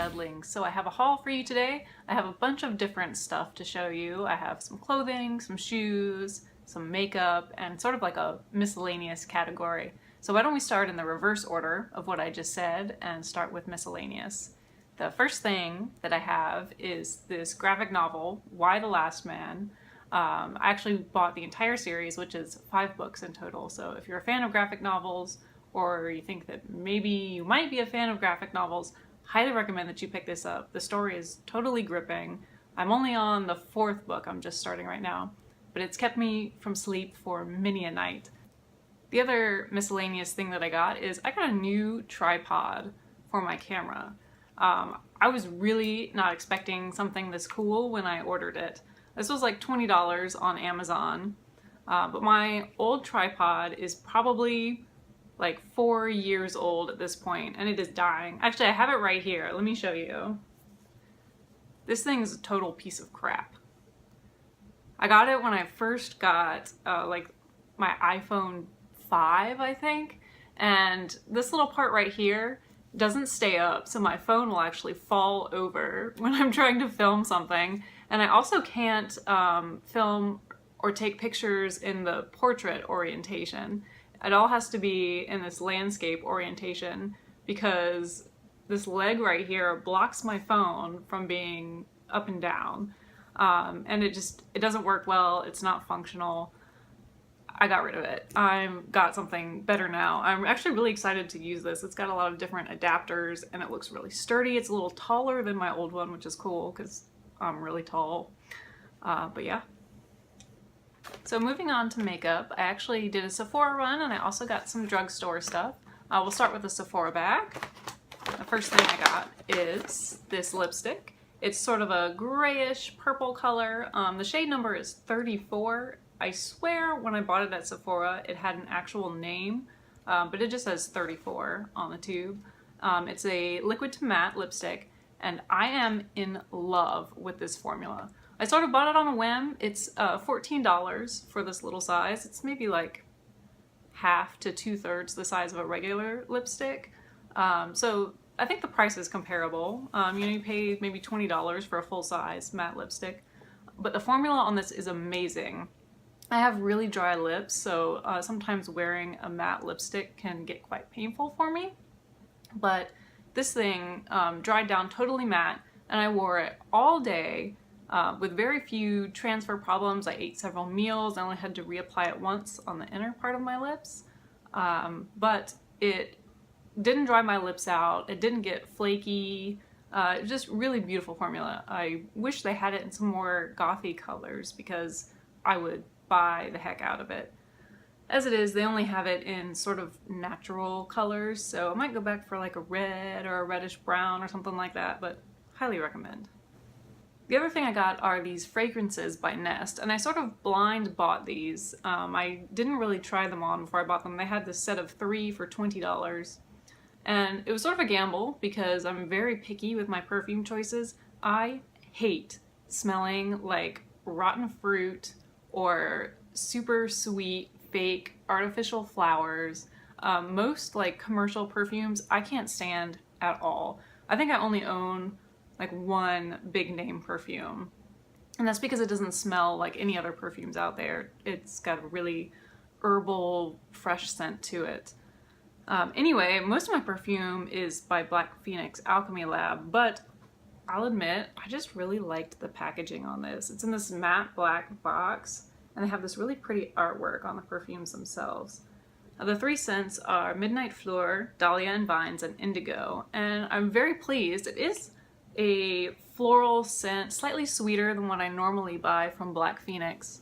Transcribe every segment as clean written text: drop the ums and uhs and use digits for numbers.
add links. So I have a haul for you today. I have a bunch of different stuff to show you. I have some clothing, some shoes, some makeup, and sort of like a miscellaneous category. So why don't we start in the reverse order of what I just said and start with miscellaneous. The first thing that I have is this graphic novel, Why the Last Man. I actually bought the entire series, which is 5 books in total. So if you're a fan of graphic novels, or you think that maybe you might be a fan of graphic novels, highly recommend that you pick this up. The story is totally gripping. I'm only on the 4th book, I'm just starting right now, but it's kept me from sleep for many a night. The other miscellaneous thing that I got is I got a new tripod for my camera. I was really not expecting something this cool when I ordered it. This was like $20 on Amazon, but my old tripod is probably like 4 years old at this point, and it is dying. Actually, I have it right here. Let me show you. This thing's a total piece of crap. I got it when I first got like my iPhone 5, I think, and this little part right here doesn't stay up, so my phone will actually fall over when I'm trying to film something. And I also can't film or take pictures in the portrait orientation. It all has to be in this landscape orientation because this leg right here blocks my phone from being up and down. And it doesn't work well. It's not functional. I got rid of it. I've got something better now. I'm actually really excited to use this. It's got a lot of different adapters and it looks really sturdy. It's a little taller than my old one, which is cool because I'm really tall. But yeah. So moving on to makeup, I actually did a Sephora run and I also got some drugstore stuff. We'll start with the Sephora bag. The first thing I got is this lipstick. It's sort of a grayish purple color. The shade number is 34. I swear when I bought it at Sephora it had an actual name, but it just says 34 on the tube. It's a liquid to matte lipstick and I am in love with this formula. I sort of bought it on a whim. It's $14 for this little size. It's maybe like half to 2/3 the size of a regular lipstick. So I think the price is comparable. You pay maybe $20 for a full-size matte lipstick, but the formula on this is amazing. I have really dry lips, so sometimes wearing a matte lipstick can get quite painful for me, but this thing dried down totally matte and I wore it all day with very few transfer problems. I ate several meals. I only had to reapply it once on the inner part of my lips, but it didn't dry my lips out. It didn't get flaky. Just really beautiful formula. I wish they had it in some more gothy colors because I would buy the heck out of it. As it is, they only have it in sort of natural colors, so I might go back for like a red or a reddish brown or something like that, but highly recommend. The other thing I got are these fragrances by Nest, and I sort of blind bought these. I didn't really try them on before I bought them. They had this set of 3 for $20, and it was sort of a gamble because I'm very picky with my perfume choices. I hate smelling like rotten fruit or super sweet fake artificial flowers. Most like commercial perfumes I can't stand at all. I think I only own like one big name perfume, and that's because it doesn't smell like any other perfumes out there. It's got a really herbal, fresh scent to it. Anyway, most of my perfume is by Black Phoenix Alchemy Lab, but I'll admit I just really liked the packaging on this. It's in this matte black box and they have this really pretty artwork on the perfumes themselves. Now, the 3 scents are Midnight Fleur, Dahlia and Vines, and Indigo, and I'm very pleased. It is a floral scent, slightly sweeter than what I normally buy from Black Phoenix.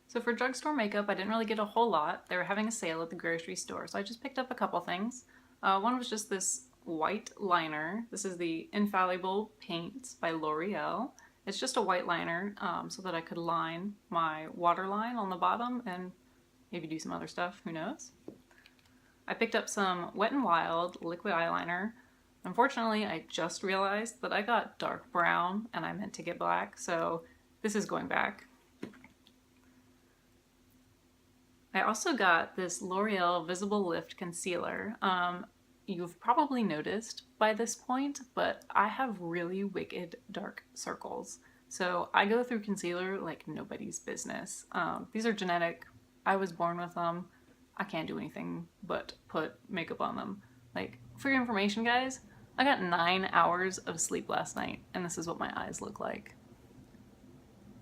So for drugstore makeup, I didn't really get a whole lot. They were having a sale at the grocery store, so I just picked up a couple things. One was just this white liner. This is the Infallible Paints by L'Oreal. It's just a white liner so that I could line my waterline on the bottom and maybe do some other stuff, who knows. I picked up some Wet n Wild liquid eyeliner. Unfortunately, I just realized that I got dark brown and I meant to get black, so this is going back. I also got this L'Oreal Visible Lift Concealer. you've probably noticed by this point, but I have really wicked dark circles. So I go through concealer like nobody's business. These are genetic. I was born with them. I can't do anything but put makeup on them. Like, for your information, guys, I got 9 hours of sleep last night, and this is what my eyes look like.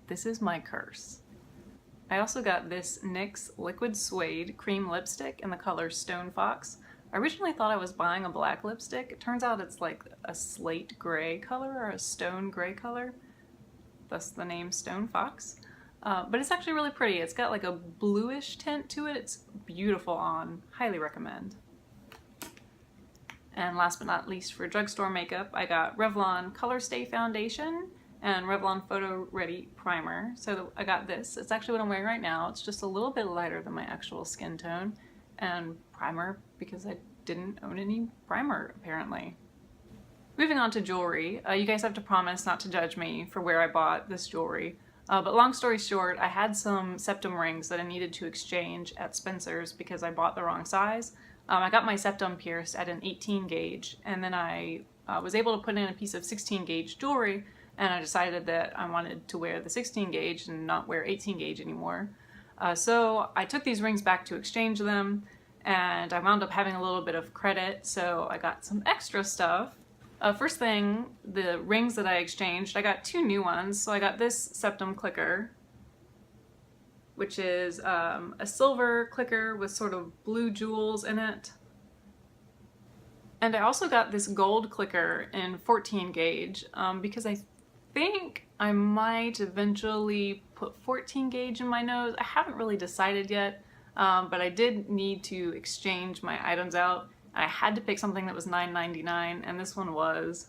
This is my curse. I also got this NYX Liquid Suede Cream Lipstick in the color Stone Fox. I originally thought I was buying a black lipstick. It turns out it's like a slate gray color or a stone gray color. Thus the name Stone Fox. But it's actually really pretty. It's got like a bluish tint to it. It's beautiful on. Highly recommend. And last but not least, for drugstore makeup, I got Revlon Color Stay Foundation and Revlon Photo Ready Primer. So I got this. It's actually what I'm wearing right now. It's just a little bit lighter than my actual skin tone. And primer because I didn't own any primer, apparently. Moving on to jewelry. You guys have to promise not to judge me for where I bought this jewelry. But long story short, I had some septum rings that I needed to exchange at Spencer's because I bought the wrong size. I got my septum pierced at an 18 gauge, and then I was able to put in a piece of 16 gauge jewelry, and I decided that I wanted to wear the 16 gauge and not wear 18 gauge anymore. So I took these rings back to exchange them, and I wound up having a little bit of credit, so I got some extra stuff. First thing, the rings that I exchanged, I got 2 new ones. So I got this septum clicker, which is a silver clicker with sort of blue jewels in it. And I also got this gold clicker in 14 gauge because I think I might eventually put 14 gauge in my nose. I haven't really decided yet, but I did need to exchange my items out. I had to pick something that was $9.99, and this one was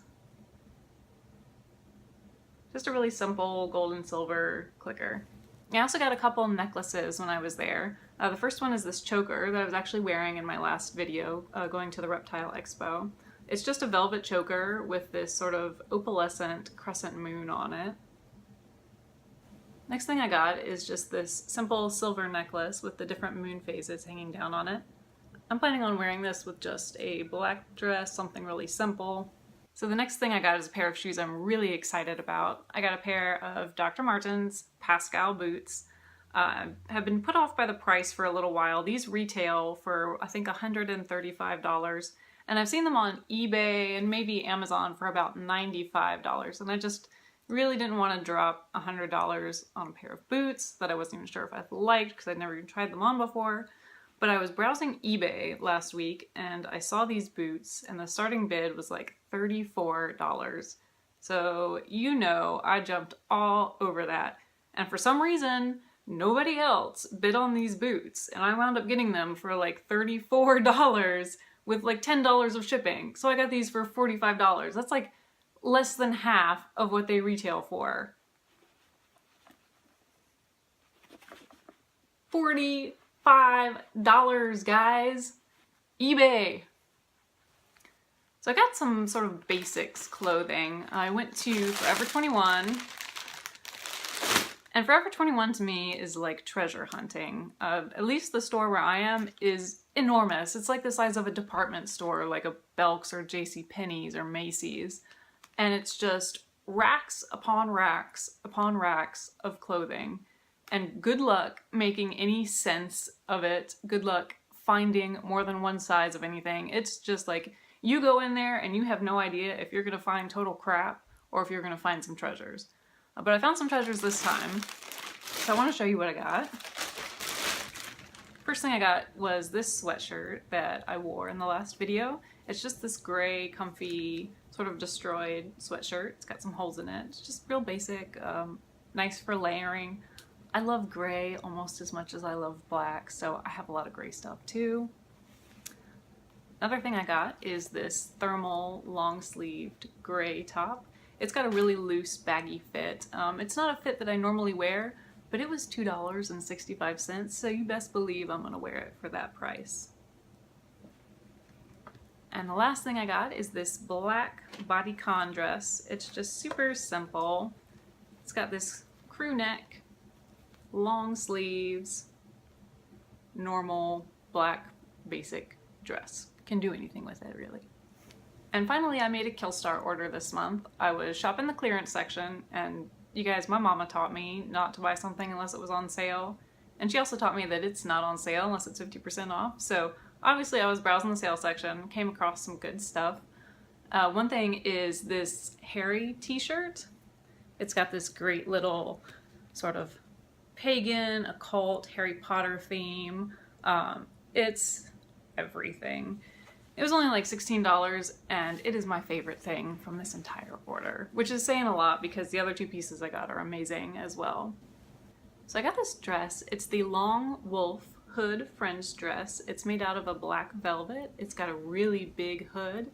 just a really simple gold and silver clicker. I also got a couple necklaces when I was there. The first one is this choker that I was actually wearing in my last video going to the Reptile Expo. It's just a velvet choker with this sort of opalescent crescent moon on it. Next thing I got is just this simple silver necklace with the different moon phases hanging down on it. I'm planning on wearing this with just a black dress, something really simple. So the next thing I got is a pair of shoes I'm really excited about. I got a pair of Dr. Martens Pascal boots. Have been put off by the price for a little while. These retail for I think $135, and I've seen them on eBay and maybe Amazon for about $95, and I just really didn't want to drop $100 on a pair of boots that I wasn't even sure if I liked because I'd never even tried them on before. But I was browsing eBay last week and I saw these boots and the starting bid was like $34. So you know I jumped all over that. And for some reason, nobody else bid on these boots. And I wound up getting them for like $34 with like $10 of shipping. So I got these for $45. That's like less than half of what they retail for. $45, guys. eBay. So I got some sort of basics clothing. I went to Forever 21. And Forever 21 to me is like treasure hunting. At least the store where I am is enormous. It's like the size of a department store, like a Belk's or JCPenney's or Macy's. And it's just racks upon racks upon racks of clothing. And good luck making any sense of it. Good luck finding more than one size of anything. It's just like you go in there and you have no idea if you're going to find total crap or if you're going to find some treasures. But I found some treasures this time, so I want to show you what I got. First thing I got was this sweatshirt that I wore in the last video. It's just this gray, comfy, sort of destroyed sweatshirt. It's got some holes in it. It's just real basic, nice for layering. I love gray almost as much as I love black, so I have a lot of gray stuff too. Another thing I got is this thermal long-sleeved gray top. It's got a really loose, baggy fit. It's not a fit that I normally wear, but it was $2.65, so you best believe I'm gonna wear it for that price. And the last thing I got is this black bodycon dress. It's just super simple. It's got this crew neck, long sleeves, normal black basic dress. can do anything with it, really. And finally, I made a Killstar order this month. I was shopping the clearance section, and you guys, my mama taught me not to buy something unless it was on sale. And she also taught me that it's not on sale unless it's 50% off. So obviously I was browsing the sale section, came across some good stuff. One thing is this Harry t-shirt. It's got this great little sort of pagan, occult, Harry Potter theme. It's everything. It was only like $16, and it is my favorite thing from this entire order, which is saying a lot because the other two pieces I got are amazing as well. So I got this dress. It's the long wolf hood fringe dress. It's made out of a black velvet. It's got a really big hood,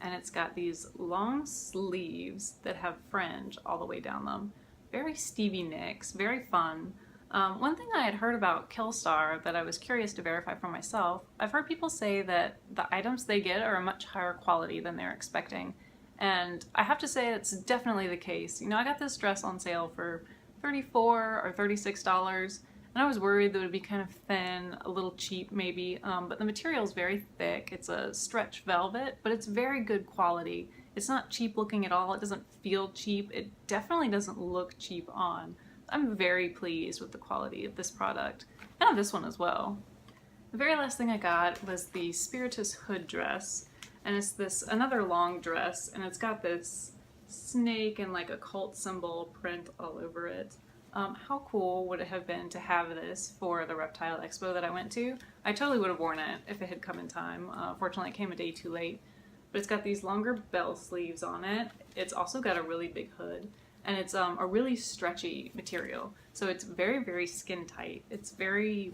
and it's got these long sleeves that have fringe all the way down them. Very Stevie Nicks, very fun. One thing I had heard about Killstar that I was curious to verify for myself, I've heard people say that the items they get are a much higher quality than they're expecting. And I have to say it's definitely the case. You know, I got this dress on sale for $34 or $36, and I was worried that it would be kind of thin, a little cheap maybe, but the material is very thick. It's a stretch velvet, but it's very good quality. It's not cheap looking at all. It doesn't feel cheap. It definitely doesn't look cheap on. I'm very pleased with the quality of this product, and of this one as well. The very last thing I got was the Spiritus hood dress, and it's this another long dress, and it's got this snake and like a cult symbol print all over it. How cool would it have been to have this for the Reptile Expo that I went to? I totally would have worn it if it had come in time. Fortunately, it came a day too late. But it's got these longer bell sleeves on it. It's also got a really big hood. And it's a really stretchy material. So it's very, very skin tight. It's very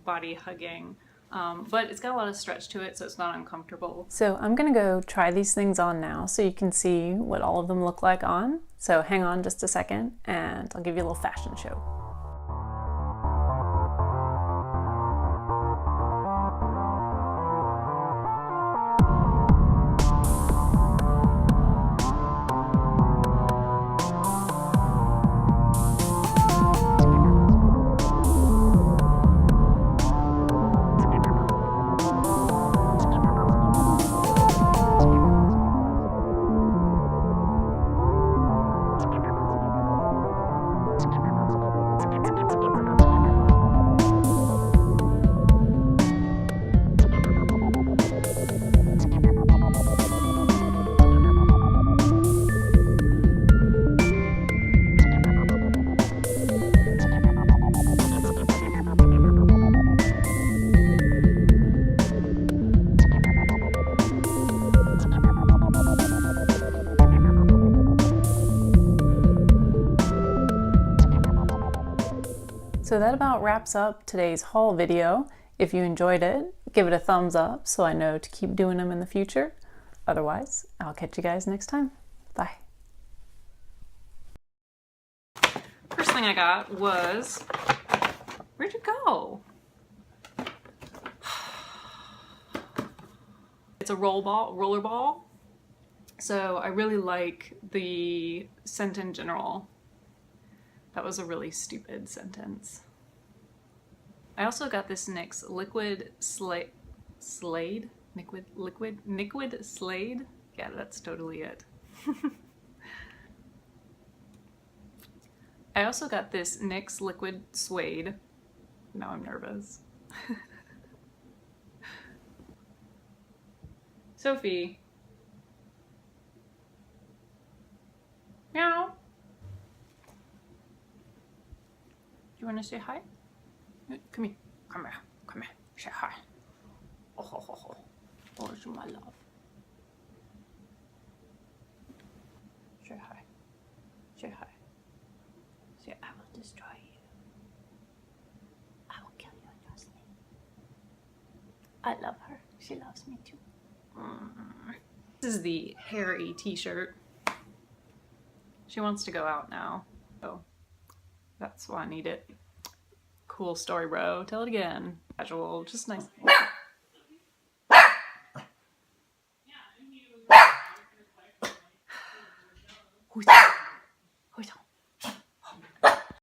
body hugging, but it's got a lot of stretch to it, so it's not uncomfortable. So I'm gonna go try these things on now so you can see what all of them look like on. So hang on just a second and I'll give you a little fashion show. So that about wraps up today's haul video. If you enjoyed it, give it a thumbs up so I know to keep doing them in the future. Otherwise, I'll catch you guys next time. Bye. First thing I got was, where'd you go? It's a roller ball. So I really like the scent in general. That was a really stupid sentence. I also got this NYX liquid slade. Liquid slade? Yeah, that's totally it. I also got this NYX liquid suede. Now I'm nervous. Sophie. Meow. You want to say hi? Come here. Come here. Come here. Say hi. Oh, ho, ho, ho. Oh, it's my love. Say hi. Say hi. Say, I will destroy you. I will kill you in your sleep. I love her. She loves me too. This is the Harry t-shirt. She wants to go out now. So that's why I need it. Cool story, bro. Tell it again. Casual, just nice.